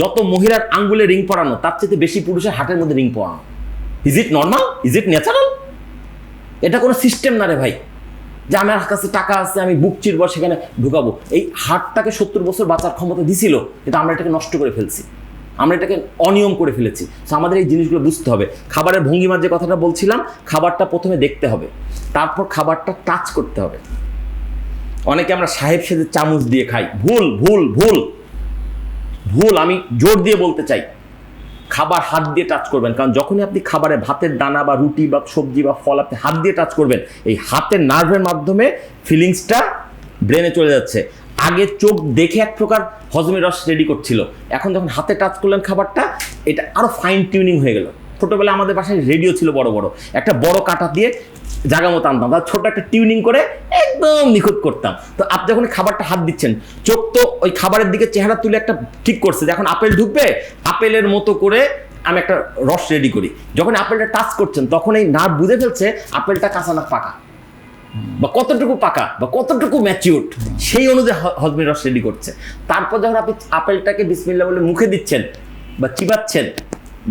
যত মহিলার আঙ্গুলে রিং পরানো তার চেয়ে বেশি পুরুষের হাটের মধ্যে রিং পরানো। Is it normal? Is it natural? এটা কোনো সিস্টেম না রে ভাই, যে আমার কাছে টাকা আছে আমি বুক চিরব সেখানে ঢুকাবো। এই হাটটাকে 70 বছর বাঁচার ক্ষমতা দিছিল, কিন্তু আমরা এটাকে নষ্ট করে ফেলছি, আমরা এটাকে অনিয়ম করে ফেলেছি। তো আমাদের এই জিনিসগুলো বুঝতে হবে। খাবারের ভঙ্গিমার যে কথাটা বলছিলাম, খাবারটা প্রথমে দেখতে হবে, তারপর খাবারটা টাচ করতে হবে। অনেকে আমরা সাহেব সেজে চামচ দিয়ে খাই, ভুল ভুল ভুল ভুল। আমি জোর দিয়ে বলতে চাই, খাবার হাত দিয়ে টাচ করবেন, কারণ যখনই আপনি খাবারে ভাতের দানা বা রুটি বা সবজি বা ফল আপনি হাত দিয়ে টাচ করবেন, এই হাতের নার্ভের মাধ্যমে ফিলিংসটা ব্রেনে চলে যাচ্ছে। আগে চোখ দেখে এক প্রকার হজমের রস রেডি করছিল, এখন যখন হাতে টাচ করলেন খাবারটা, এটা আরো ফাইন টিউনিং হয়ে গেল। ছোটবেলায় আমাদের বাসায় রেডিও ছিল বড় বড়, একটা বড় কাঁটা দিয়ে জায়গা মতো আনতাম, তার ছোট একটা টিউনিং করে একদম নিখুঁত করতাম। তো আপনি যখন খাবারটা হাত দিচ্ছেন, চোখ তো ওই খাবারের দিকে চেহারা তুলে একটা ঠিক করছে, যখন আপেল ঢুকবে আপেলের মতো করে আমি একটা রস রেডি করি। যখন আপেলটা টাচ করছেন, তখন এই নার্ভ বুঝে ফেলছে আপেলটা কাঁচা না পাকা, বা কতটুকু পাকা বা কতটুকু ম্যাচিউরড, সেই অনুযায়ী হজমের রস রেডি করছে। তারপর যখন আপনি আপেলটাকে বিসমিল্লাহ বলে মুখে দিচ্ছেন বা চিবাচ্ছেন,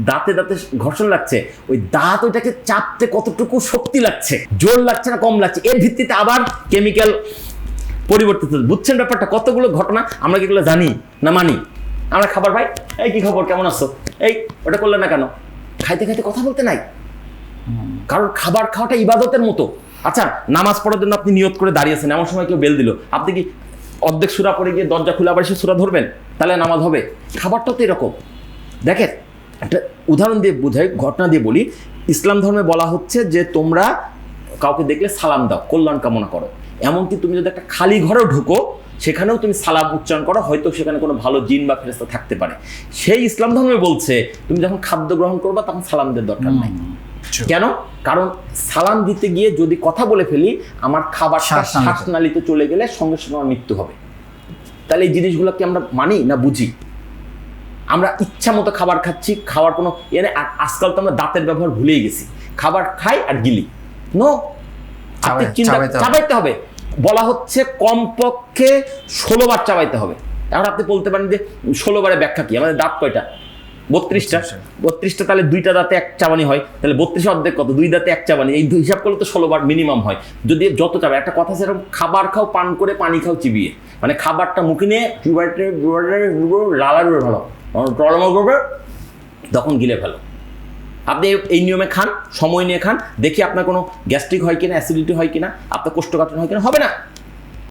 দাঁতে দাঁতে ঘর্ষণ লাগছে, ওই দাঁত ওইটাকে চাপতে কতটুকু শক্তি লাগছে, জোর লাগছে না কম লাগছে, এর ভিত্তিতে আবার কেমিক্যাল পরিবর্তিত। বুঝছেন ব্যাপারটা? কতগুলো ঘটনা আমরা কি এগুলো জানি না মানি? আমরা খাবার ভাই, এই কি খবর, কেমন আছো, এই ওটা করলে না কেন, খাইতে খাইতে কথা বলতে নাই। কারণ খাবার খাওয়াটা ইবাদতের মতো। আচ্ছা, নামাজ পড়ার জন্য আপনি নিয়ত করে দাঁড়িয়েছেন, এমন সময় কেউ বেল দিল, আপনি কি অর্ধেক সূরা পড়ে গিয়ে দরজা খুলে আবার সে সূরা ধরবেন? তাহলে নামাজ হবে? খাবারটাও তো এরকম। দেখেন, একটা উদাহরণ দিয়ে বোঝাই, ঘটনা দিয়ে বলি। ইসলাম ধর্মে বলা হচ্ছে যে তোমরা কাউকে দেখলে সালাম দাও, কল্যাণ কামনা করো। এমনকি তুমি যদি একটা খালি ঘরেও ঢুকো, সেখানেও তুমি সালাম উচ্চারণ করো, হয়তো সেখানে কোনো ভালো জিন বা ফেরেশতা থাকতে পারে। সেই ইসলাম ধর্মে বলছে তুমি যখন খাদ্য গ্রহণ করবা তখন সালাম দেওয়ার দরকার নাই। কেন? কারণ সালাম দিতে গিয়ে যদি কথা বলে ফেলি, আমার খাবারটা শ্বাসনালীতে চলে গেলে সঙ্গে সঙ্গে আমার মৃত্যু হবে। তাহলে এই জিনিসগুলো কি আমরা মানি না বুঝি? আমরা ইচ্ছা মতো খাবার খাচ্ছি, খাওয়ার কোনো এনে। আজকাল তো আমরা দাঁতের ব্যবহার ভুলেই গেছি, খাবার খাই আর গিলি। নো, আপনি চিন্তা চাবাইতে হবে। বলা হচ্ছে কমপক্ষে 16 বার চাবাইতে হবে। এখন আপনি বলতে পারেন যে 16 বারে ব্যাখ্যা কি? আমাদের দাঁত কয়টা? 32টা। 32টা, তাহলে 2টা দাঁতে এক চাবানি হয়, তাহলে 32 অর্ধেক কত? 2 দাঁতে এক চাবানি। এই হিসাব করলে তো 16 বার মিনিমাম হয়, যদি যত চাবে। একটা কথা সেরকম, খাবার খাও পান করে, পানি খাও চিবিয়ে। মানে খাবারটা মুখে নিয়ে লালার ভালো টলমল করবে, তখন গিলে ফেলো। আপনি এই নিয়মে খান, সময় নিয়ে খান, দেখি আপনার কোনো গ্যাস্ট্রিক হয় কিনা, অ্যাসিডিটি হয় কিনা, আপনার কোষ্ঠকাঠিন্য হয় কিনা। হবে না।